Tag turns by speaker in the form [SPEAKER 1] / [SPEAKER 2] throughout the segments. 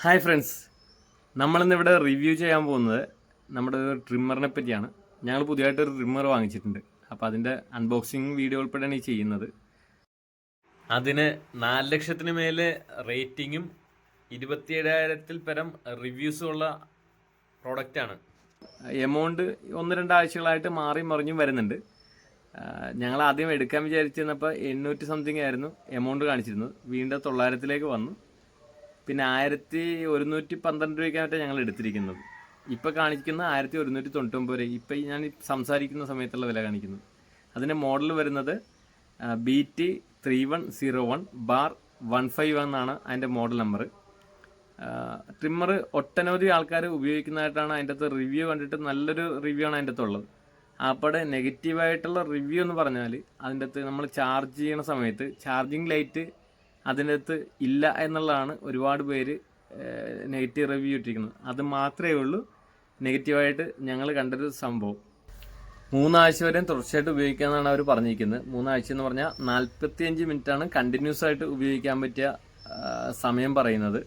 [SPEAKER 1] Hi friends, നമ്മളിന്നിവിടെ review ചെയ്യാൻ പോകുന്നത് നമ്മുടെ ഒരു ട്രിമ്മറിനെ പറ്റിയാണ്. ഞങ്ങൾ പുതിയതായിട്ടൊരു ട്രിമ്മർ വാങ്ങിച്ചിട്ടുണ്ട്. അപ്പോൾ അതിൻ്റെ അൺബോക്സിങ് വീഡിയോ ഉൾപ്പെടെയാണ് ഈ ചെയ്യുന്നത്. അതിന് 4 ലക്ഷത്തിന് മേലെ റേറ്റിങ്ങും 27,000-ൽ പരം റിവ്യൂസുമുള്ള പ്രോഡക്റ്റാണ്. എമൗണ്ട് 1-2 ആഴ്ചകളായിട്ട് മാറി മറിഞ്ഞും വരുന്നുണ്ട്. ഞങ്ങൾ ആദ്യം എടുക്കാൻ വിചാരിച്ചിരുന്നപ്പോൾ 800 സംതിങ് ആയിരുന്നു എമൗണ്ട് കാണിച്ചിരുന്നത്. വീണ്ടും 900-ലേക്ക് വന്നു. പിന്നെ 1112 രൂപയ്ക്കാണ് ഞങ്ങൾ എടുത്തിരിക്കുന്നത്. ഇപ്പോൾ കാണിക്കുന്ന 1199 രൂപ. ഇപ്പോൾ ഞാൻ സംസാരിക്കുന്ന സമയത്തുള്ള വില കാണിക്കുന്നത്. അതിൻ്റെ മോഡൽ വരുന്നത് BT3101/151 എന്നാണ് അതിൻ്റെ മോഡൽ നമ്പർ. ട്രിമ്മർ ഒട്ടനവധി ആൾക്കാർ ഉപയോഗിക്കുന്നതായിട്ടാണ് അതിൻ്റെ അകത്ത് റിവ്യൂ കണ്ടിട്ട് നല്ലൊരു റിവ്യൂ ആണ് അതിൻ്റെ അകത്തുള്ളത്. അപ്പോൾ നെഗറ്റീവായിട്ടുള്ള റിവ്യൂ എന്ന് പറഞ്ഞാൽ അതിൻ്റെ അകത്ത് നമ്മൾ ചാർജ് ചെയ്യണ സമയത്ത് ചാർജിങ് ലൈറ്റ് അതിൻ്റെ അകത്ത് ഇല്ല എന്നുള്ളതാണ് ഒരുപാട് പേര് നെഗറ്റീവ് റിവ്യൂ ഇട്ടിരിക്കുന്നത്. അത് മാത്രമേ ഉള്ളൂ നെഗറ്റീവായിട്ട് ഞങ്ങൾ കണ്ടൊരു സംഭവം. 3 ആഴ്ച വരെയും തുടർച്ചയായിട്ട് ഉപയോഗിക്കാമെന്നാണ് അവർ പറഞ്ഞിരിക്കുന്നത്. 3 ആഴ്ച എന്ന് പറഞ്ഞാൽ 45 മിനിറ്റാണ് കണ്ടിന്യൂസ് ആയിട്ട് ഉപയോഗിക്കാൻ പറ്റിയ സമയം പറയുന്നത്.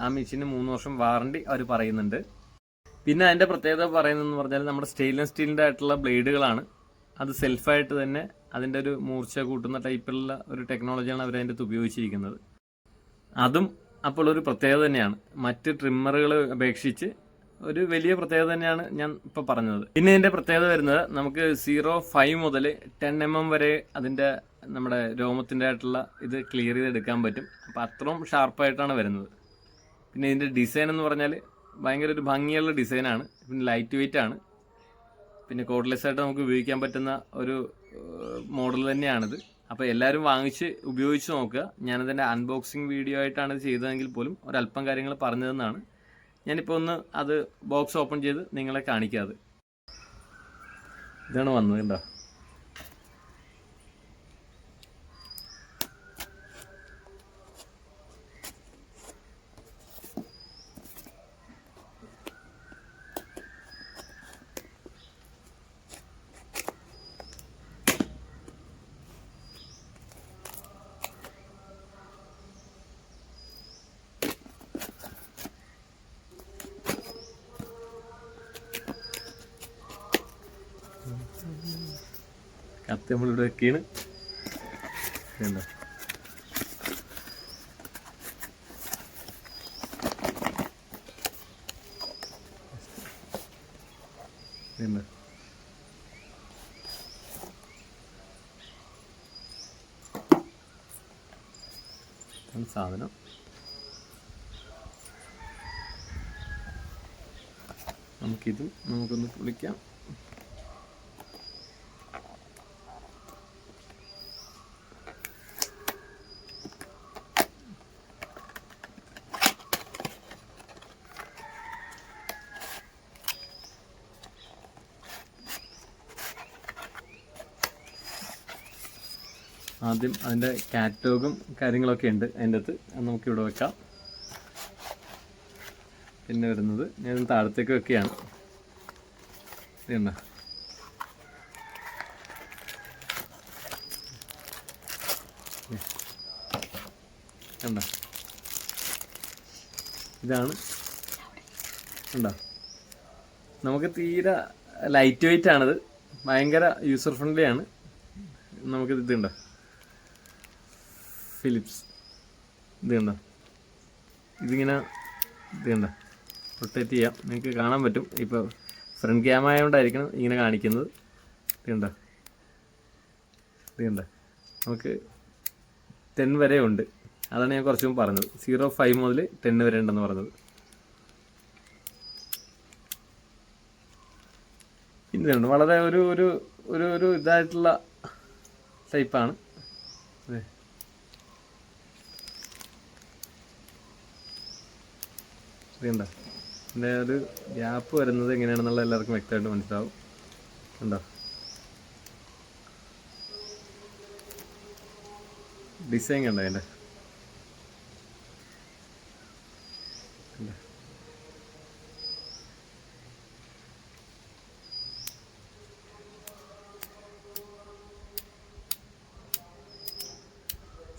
[SPEAKER 1] ആ മെഷീന് 3 വർഷം വാറണ്ടി അവർ പറയുന്നുണ്ട്. പിന്നെ അതിൻ്റെ പ്രത്യേകത പറയുന്നതെന്ന് പറഞ്ഞാൽ നമ്മുടെ സ്റ്റെയിൻലെസ് സ്റ്റീലിൻ്റെ ആയിട്ടുള്ള ബ്ലേഡുകളാണ്. അത് സെൽഫായിട്ട് തന്നെ അതിൻ്റെ ഒരു മൂർച്ച കൂട്ടുന്ന ടൈപ്പിലുള്ള ഒരു ടെക്നോളജിയാണ് അവർ അതിൻ്റെ അകത്ത് ഉപയോഗിച്ചിരിക്കുന്നത്. അതും അപ്പോൾ ഒരു പ്രത്യേകത തന്നെയാണ്. മറ്റ് ട്രിമ്മറുകൾ അപേക്ഷിച്ച് ഒരു വലിയ പ്രത്യേകത തന്നെയാണ് ഞാൻ ഇപ്പോൾ പറഞ്ഞത്. പിന്നെ ഇതിൻ്റെ പ്രത്യേകത വരുന്നത് നമുക്ക് 0.5 മുതൽ 10 mm വരെ അതിൻ്റെ നമ്മുടെ രോമത്തിൻ്റെ ആയിട്ടുള്ള ഇത് ക്ലിയർ ചെയ്തെടുക്കാൻ പറ്റും. അപ്പോൾ അത്രയും ഷാർപ്പായിട്ടാണ് വരുന്നത്. പിന്നെ ഇതിൻ്റെ ഡിസൈൻ എന്ന് പറഞ്ഞാൽ ഭയങ്കര ഒരു ഭംഗിയുള്ള ഡിസൈനാണ്. പിന്നെ ലൈറ്റ് വെയിറ്റ് ആണ്. പിന്നെ കോഡ്ലെസ് ആയിട്ട് നമുക്ക് ഉപയോഗിക്കാൻ പറ്റുന്ന ഒരു മോഡൽ തന്നെയാണിത്. അപ്പോൾ എല്ലാവരും വാങ്ങിച്ച് ഉപയോഗിച്ച് നോക്കുക. ഞാനതിൻ്റെ അൺബോക്സിങ് വീഡിയോ ആയിട്ടാണ് ചെയ്തതെങ്കിൽ പോലും ഒരല്പം കാര്യങ്ങൾ പറഞ്ഞു തന്നാണ്. ഞാനിപ്പോൾ ഒന്ന് അത് ബോക്സ് ഓപ്പൺ ചെയ്ത് നിങ്ങളെ കാണിക്കാതെ. ഇതാണ് വന്നത്, കണ്ടോ? കത്തി നമ്മളിവിടെ വെക്കാണ്. എന്താ എന്താ സാധനം. നമുക്കൊന്ന് പൊളിക്കാം. ആദ്യം അതിൻ്റെ കാറ്റലോഗും കാര്യങ്ങളൊക്കെ ഉണ്ട് അതിൻ്റെ അകത്ത്. അത് നമുക്കിവിടെ വെക്കാം. പിന്നെ വരുന്നത് ഞാൻ താഴത്തേക്ക് വെക്കുകയാണ്. ഇതുണ്ടോ? കണ്ടോ? ഇതാണ്. കണ്ടോ? നമുക്ക് തീരെ ലൈറ്റ് വെയിറ്റ് ആണിത്. ഭയങ്കര യൂസർ ഫ്രണ്ട്ലി ആണ്. നമുക്കിത് ഇതുണ്ടോ? ഫിലിപ്സ് ഇത് കണ്ടോ? ഇതിങ്ങനെ ഇത് കണ്ടോ? റൊട്ടേറ്റ് ചെയ്യാം. നിങ്ങൾക്ക് കാണാൻ പറ്റും. ഇപ്പോൾ ഫ്രണ്ട് ക്യാമറ ആയതുകൊണ്ടായിരിക്കണം ഇങ്ങനെ കാണിക്കുന്നത്. ഇത് കണ്ടോ? ഇത് കണ്ടോ? നമുക്ക് 10 വരെ ഉണ്ട്. അതാണ് ഞാൻ കുറച്ച് മുമ്പ് പറഞ്ഞത്. 0.5 മുതൽ 10 വരെ ഉണ്ടെന്ന് പറഞ്ഞത്. ഇതുണ്ട്. വളരെ ഒരു ഒരു ഒരു ഒരു ഇതായിട്ടുള്ള ടൈപ്പാണ്. അതെ, ഇതുണ്ടോ? ഇതിൻ്റെ ഒരു ഗ്യാപ്പ് വരുന്നത് എങ്ങനെയാണെന്നുള്ള എല്ലാവർക്കും വ്യക്തമായിട്ട് മനസ്സിലാവും. ഉണ്ടോ? ഡിസൈൻ കണ്ടോ അതിൻ്റെ?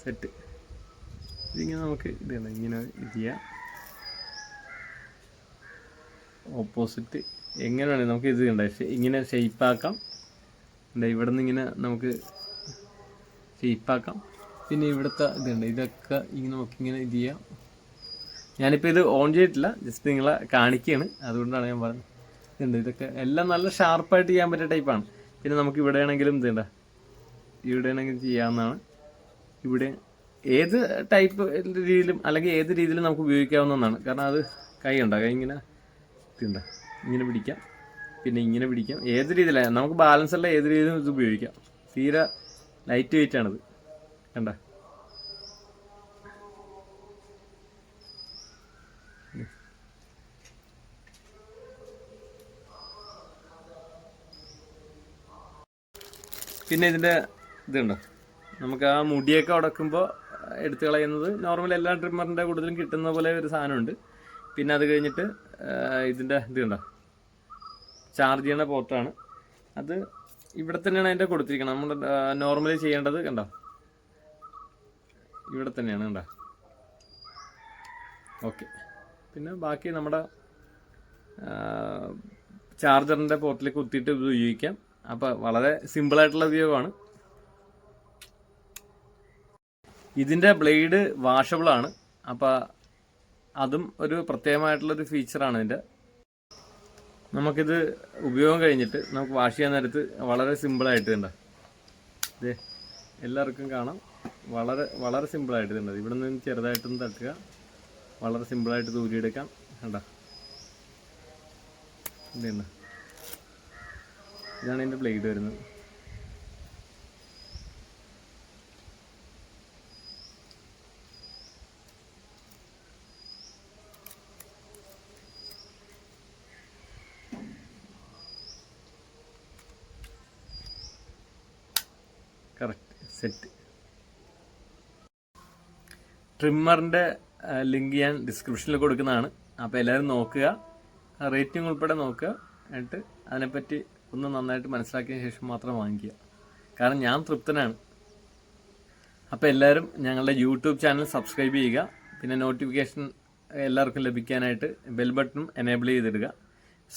[SPEAKER 1] സെറ്റ്. ഇതിങ്ങനെ നമുക്ക് ഇത് ഇങ്ങനെ ഇത് ചെയ്യാം. ഓപ്പോസിറ്റ് എങ്ങനെ വേണമെങ്കിൽ നമുക്ക് ഇത് കണ്ട ഇങ്ങനെ ഷെയ്പ്പാക്കാം. ഇവിടെ നിന്ന് ഇങ്ങനെ നമുക്ക് ഷെയ്പ്പാക്കാം. പിന്നെ ഇവിടുത്തെ ഇതുണ്ട്, ഇതൊക്കെ ഇങ്ങനെ നമുക്കിങ്ങനെ ഇത് ചെയ്യാം. ഞാനിപ്പോൾ ഇത് ഓൺ ചെയ്തിട്ടില്ല, ജസ്റ്റ് നിങ്ങളെ കാണിക്കുകയാണ്, അതുകൊണ്ടാണ് ഞാൻ പറഞ്ഞത്. ഇതുണ്ട്, ഇതൊക്കെ എല്ലാം നല്ല ഷാർപ്പായിട്ട് ചെയ്യാൻ പറ്റിയ ടൈപ്പാണ്. പിന്നെ നമുക്ക് ഇവിടെ ആണെങ്കിലും ഇതുണ്ട, ഇവിടെ ആണെങ്കിലും ചെയ്യാവുന്നതാണ്. ഇവിടെ ഏത് ടൈപ്പ് രീതിയിലും അല്ലെങ്കിൽ ഏത് രീതിയിലും നമുക്ക് ഉപയോഗിക്കാവുന്നതാണ്. കാരണം അത് കൈ ഉണ്ടാകും, കൈ ഇങ്ങനെ ഇതുണ്ട, ഇങ്ങനെ പിടിക്കാം, പിന്നെ ഇങ്ങനെ പിടിക്കാം. ഏത് രീതിയിലാണ് നമുക്ക് ബാലൻസ് ഉള്ള ഏത് രീതിയിലും ഇത് ഉപയോഗിക്കാം. തീരെ ലൈറ്റ് വെയിറ്റ് ആണിത്, കണ്ട. പിന്നെ ഇതിൻ്റെ ഇതുണ്ടോ, നമുക്ക് ആ മുടിയൊക്കെ ഉടക്കുമ്പോൾ എടുത്തു കളയുന്നത് നോർമൽ എല്ലാ ട്രിമ്മറിൻ്റെ കൂടുതലും കിട്ടുന്ന പോലെ ഒരു സാധനമുണ്ട്. പിന്നെ അത് കഴിഞ്ഞിട്ട് ഇതിൻ്റെ ഇത് കണ്ടോ, ചാർജ് ചെയ്യുന്ന പോർട്ടാണ് അത്. ഇവിടെ തന്നെയാണ് അതിൻ്റെ കൊടുത്തിരിക്കുന്നത്. നമ്മൾ നോർമലി ചെയ്യേണ്ടത് കണ്ടോ, ഇവിടെ തന്നെയാണ് കണ്ടോ. ഓക്കെ. പിന്നെ ബാക്കി നമ്മുടെ ചാർജറിൻ്റെ പോർട്ടിലേക്ക് കുത്തിയിട്ട് ഉപയോഗിക്കാം. അപ്പോൾ വളരെ സിമ്പിളായിട്ടുള്ള ഉപയോഗമാണ്. ഇതിൻ്റെ ബ്ലേഡ് വാഷബിളാണ്. അപ്പോൾ അതും ഒരു പ്രത്യേകമായിട്ടുള്ളൊരു ഫീച്ചറാണ് ഇതിൻ്റെ. നമുക്കിത് ഉപയോഗം കഴിഞ്ഞിട്ട് നമുക്ക് വാഷ് ചെയ്യാൻ നേരത്ത് വളരെ സിമ്പിളായിട്ട് ഉണ്ട്. ഇതേ എല്ലാവർക്കും കാണാം, വളരെ വളരെ സിമ്പിളായിട്ട് ഉണ്ട്. ഇവിടെ നിന്ന് ചെറുതായിട്ടൊന്ന് തട്ടുക, വളരെ സിമ്പിളായിട്ട് തൂരിയെടുക്കാം. കണ്ടോ, ഇതുണ്ട്, ഇതാണ് ഇതിൻ്റെ ബ്ലേഡ് വരുന്നത്. Correct set. ട്രിമ്മറിൻ്റെ ലിങ്ക് ഞാൻ ഡിസ്ക്രിപ്ഷനിൽ കൊടുക്കുന്നതാണ്. അപ്പോൾ എല്ലാവരും നോക്കുക, റേറ്റിംഗ് ഉൾപ്പെടെ നോക്കുക. എന്നിട്ട് അതിനെപ്പറ്റി ഒന്ന് നന്നായിട്ട് മനസ്സിലാക്കിയ ശേഷം മാത്രം വാങ്ങിക്കുക. കാരണം ഞാൻ തൃപ്തനാണ്. അപ്പോൾ എല്ലാവരും ഞങ്ങളുടെ യൂട്യൂബ് ചാനൽ സബ്സ്ക്രൈബ് ചെയ്യുക. പിന്നെ നോട്ടിഫിക്കേഷൻ എല്ലാവർക്കും ലഭിക്കാനായിട്ട് ബെൽ ബട്ടണും എനേബിൾ ചെയ്തിടുക.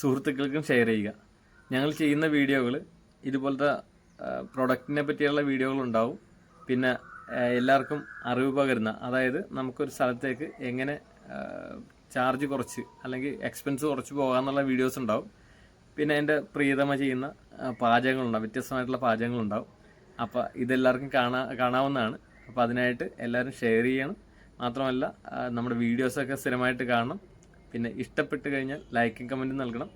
[SPEAKER 1] സുഹൃത്തുക്കൾക്കും ഷെയർ ചെയ്യുക. ഞങ്ങൾ ചെയ്യുന്ന വീഡിയോകൾ ഇതുപോലത്തെ പ്രൊഡക്റ്റിനെ പറ്റിയുള്ള വീഡിയോകളുണ്ടാവും. പിന്നെ എല്ലാവർക്കും അറിവ് പകരുന്ന, അതായത് നമുക്കൊരു സ്ഥലത്തേക്ക് എങ്ങനെ ചാർജ് കുറച്ച് അല്ലെങ്കിൽ എക്സ്പെൻസ് കുറച്ച് പോകാമെന്നുള്ള വീഡിയോസ് ഉണ്ടാവും. പിന്നെ എൻ്റെ പ്രിയതമ ചെയ്യുന്ന പാചകങ്ങളുണ്ടാവും, വ്യത്യസ്തമായിട്ടുള്ള പാചകങ്ങളുണ്ടാവും. അപ്പോൾ ഇതെല്ലാവർക്കും കാണാവുന്നതാണ്. അപ്പോൾ അതിനായിട്ട് എല്ലാവരും ഷെയർ ചെയ്യണം. മാത്രമല്ല നമ്മുടെ വീഡിയോസൊക്കെ സ്ഥിരമായിട്ട് കാണണം. പിന്നെ ഇഷ്ടപ്പെട്ട് കഴിഞ്ഞാൽ ലൈക്കും കമൻറ്റും നൽകണം.